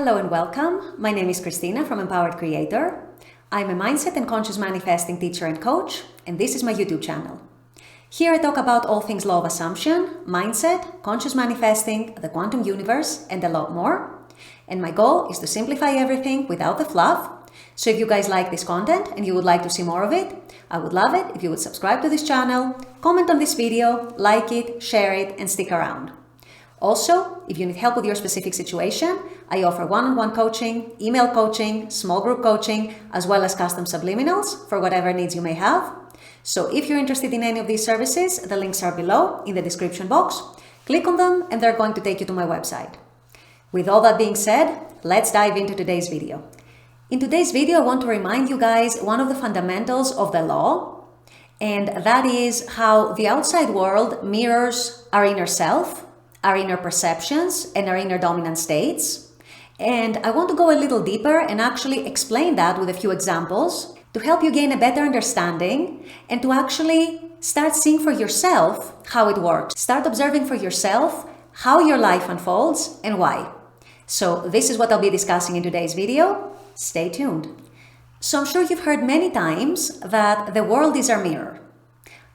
Hello and welcome. My name is Christina from Empowered Creator. I'm a mindset and conscious manifesting teacher and coach, and this is my YouTube channel. Here I talk about all things law of assumption, mindset, conscious manifesting, the quantum universe, and a lot more. And my goal is to simplify everything without the fluff. So if you guys like this content and you would like to see more of it, I would love it if you would subscribe to this channel, comment on this video, like it, share it, and stick around. Also, if you need help with your specific situation, I offer one-on-one coaching, email coaching, small group coaching, as well as custom subliminals for whatever needs you may have. So if you're interested in any of these services, the links are below in the description box. Click on them and they're going to take you to my website. With all that being said, let's dive into today's video. In today's video, I want to remind you guys one of the fundamentals of the law, and that is how the outside world mirrors our inner self, our inner perceptions, and our inner dominant states. And I want to go a little deeper and actually explain that with a few examples to help you gain a better understanding and to actually start seeing for yourself how it works. Start observing for yourself how your life unfolds and why. So this is what I'll be discussing in today's video. Stay tuned. So I'm sure you've heard many times that the world is our mirror.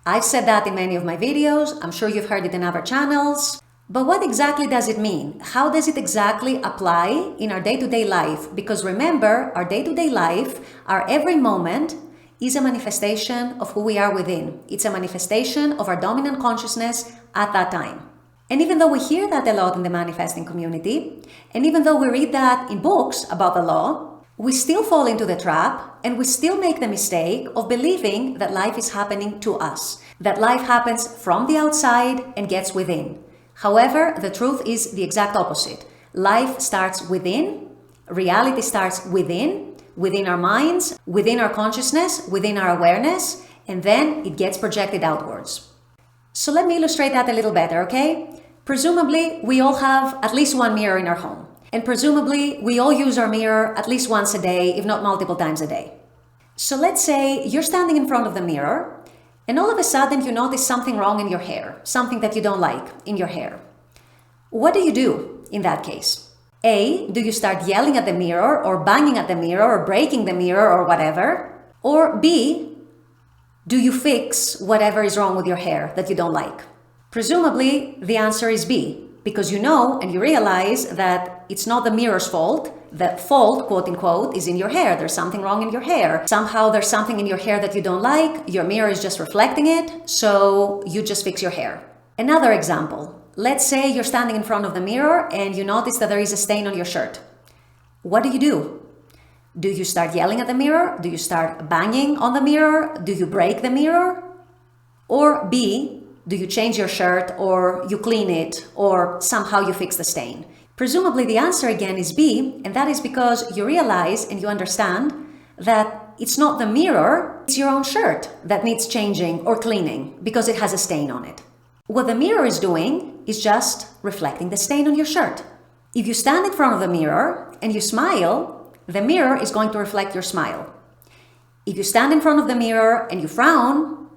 I've said that in many of my videos. I'm sure you've heard it in other channels. But what exactly does it mean? How does it exactly apply in our day-to-day life? Because remember, our day-to-day life, our every moment, is a manifestation of who we are within. It's a manifestation of our dominant consciousness at that time. And even though we hear that a lot in the manifesting community, and even though we read that in books about the law, we still fall into the trap and we still make the mistake of believing that life is happening to us, that life happens from the outside and gets within. However, the truth is the exact opposite. Life starts within, reality starts within our minds, within our consciousness, within our awareness, and then it gets projected outwards. So let me illustrate that a little better, okay? Presumably, we all have at least one mirror in our home. And presumably, we all use our mirror at least once a day, if not multiple times a day. So let's say you're standing in front of the mirror, and all of a sudden you notice something wrong in your hair, something that you don't like in your hair. What do you do in that case? A, do you start yelling at the mirror or banging at the mirror or breaking the mirror or whatever? Or B, do you fix whatever is wrong with your hair that you don't like? Presumably, the answer is B, because you know and you realize that it's not the mirror's fault. The fault, quote unquote, is in your hair. There's something wrong in your hair. Somehow there's something in your hair that you don't like. Your mirror is just reflecting it, so you just fix your hair. Another example. Let's say you're standing in front of the mirror and you notice that there is a stain on your shirt. What do? Do you start yelling at the mirror? Do you start banging on the mirror? Do you break the mirror? Or B, do you change your shirt or you clean it or somehow you fix the stain? Presumably the answer again is B, and that is because you realize and you understand that it's not the mirror, it's your own shirt that needs changing or cleaning because it has a stain on it. What the mirror is doing is just reflecting the stain on your shirt. If you stand in front of the mirror and you smile, the mirror is going to reflect your smile. If you stand in front of the mirror and you frown,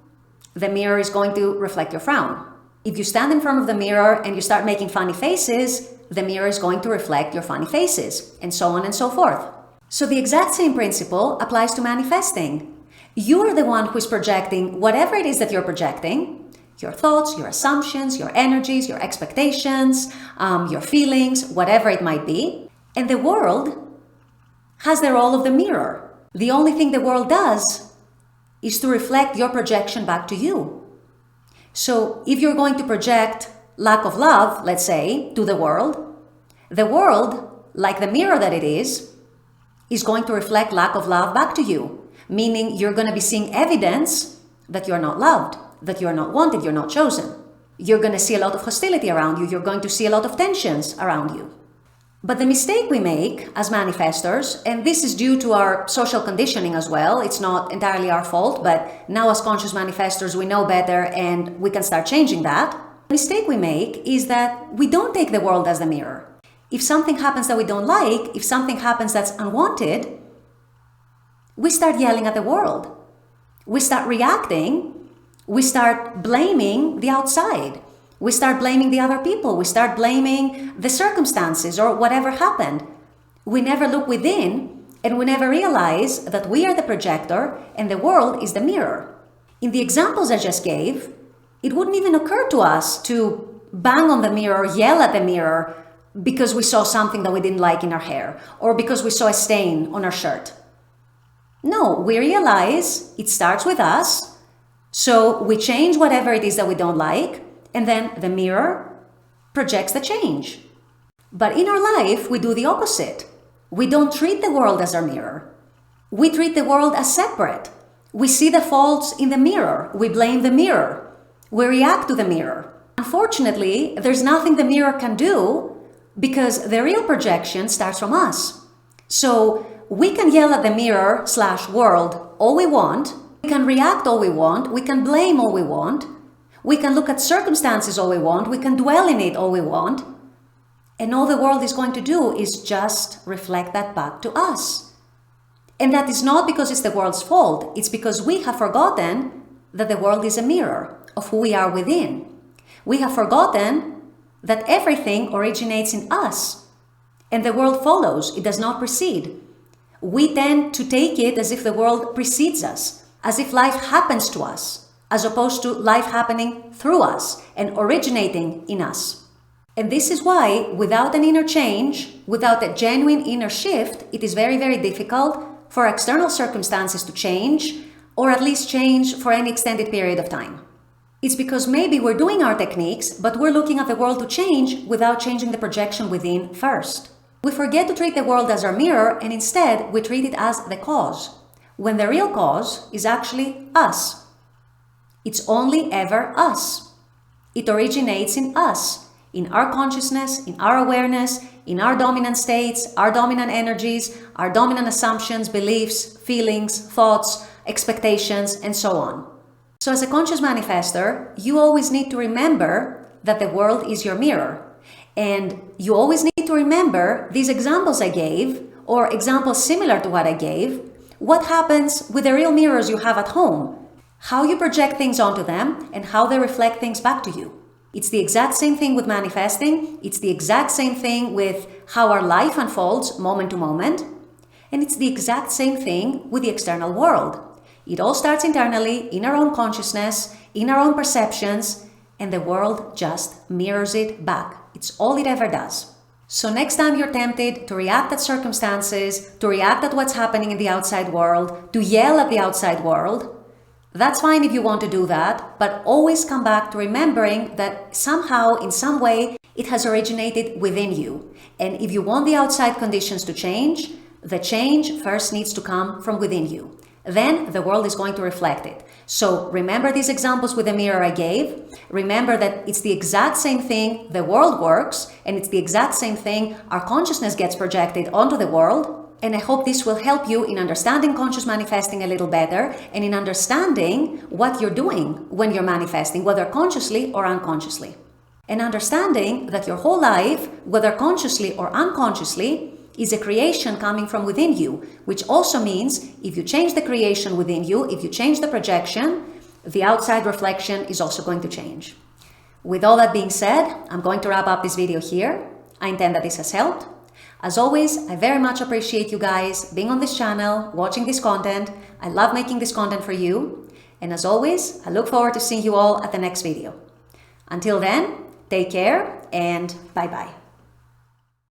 the mirror is going to reflect your frown. If you stand in front of the mirror and you start making funny faces, the mirror is going to reflect your funny faces, and so on and so forth. So the exact same principle applies to manifesting. You are the one who is projecting whatever it is that you're projecting, your thoughts, your assumptions, your energies, your expectations, your feelings, whatever it might be. And the world has the role of the mirror. The only thing the world does is to reflect your projection back to you. So if you're going to project lack of love, let's say, to the world, like the mirror that it is going to reflect lack of love back to you. Meaning you're going to be seeing evidence that you're not loved, that you're not wanted, you're not chosen. You're going to see a lot of hostility around you. You're going to see a lot of tensions around you. But the mistake we make as manifestors, and this is due to our social conditioning as well, it's not entirely our fault, but now as conscious manifestors, we know better and we can start changing that. The mistake we make is that we don't take the world as the mirror. If something happens that we don't like, if something happens that's unwanted, we start yelling at the world. We start reacting. We start blaming the outside. We start blaming the other people. We start blaming the circumstances or whatever happened. We never look within, and we never realize that we are the projector and the world is the mirror. In the examples I just gave, it wouldn't even occur to us to bang on the mirror, yell at the mirror because we saw something that we didn't like in our hair or because we saw a stain on our shirt. No, we realize it starts with us, so we change whatever it is that we don't like, and then the mirror projects the change. But in our life, we do the opposite. We don't treat the world as our mirror. We treat the world as separate. We see the faults in the mirror. We blame the mirror. We react to the mirror. Unfortunately, there's nothing the mirror can do because the real projection starts from us. So we can yell at the mirror/world all we want. We can react all we want. We can blame all we want. We can look at circumstances all we want. We can dwell in it all we want. And all the world is going to do is just reflect that back to us. And that is not because it's the world's fault. It's because we have forgotten that the world is a mirror of who we are within. We have forgotten that everything originates in us. And the world follows. It does not precede. We tend to take it as if the world precedes us, as if life happens to us, as opposed to life happening through us and originating in us. And this is why, without an inner change, without a genuine inner shift, it is very, very difficult for external circumstances to change, or at least change for any extended period of time. It's because maybe we're doing our techniques, but we're looking at the world to change without changing the projection within first. We forget to treat the world as our mirror, and instead we treat it as the cause, when the real cause is actually us. It's only ever us. It originates in us. In our consciousness, in our awareness, in our dominant states, our dominant energies, our dominant assumptions, beliefs, feelings, thoughts, expectations, and so on. So as a conscious manifester, you always need to remember that the world is your mirror. And you always need to remember these examples I gave, or examples similar to what I gave. What happens with the real mirrors you have at home? How you project things onto them and how they reflect things back to you. It's the exact same thing with manifesting. It's the exact same thing with how our life unfolds moment to moment. And it's the exact same thing with the external world. It all starts internally, in our own consciousness, in our own perceptions, and the world just mirrors it back. It's all it ever does. So next time you're tempted to react at circumstances, to react at what's happening in the outside world, to yell at the outside world, that's fine if you want to do that, but always come back to remembering that somehow, in some way, it has originated within you. And if you want the outside conditions to change, the change first needs to come from within you. Then the world is going to reflect it. So remember these examples with the mirror I gave. Remember that it's the exact same thing the world works, and it's the exact same thing our consciousness gets projected onto the world. And I hope this will help you in understanding conscious manifesting a little better and in understanding what you're doing when you're manifesting, whether consciously or unconsciously. And understanding that your whole life, whether consciously or unconsciously, is a creation coming from within you, which also means if you change the creation within you, if you change the projection, the outside reflection is also going to change. With all that being said, I'm going to wrap up this video here. I intend that this has helped. As always, I very much appreciate you guys being on this channel, watching this content. I love making this content for you. And as always, I look forward to seeing you all at the next video. Until then, take care and bye-bye.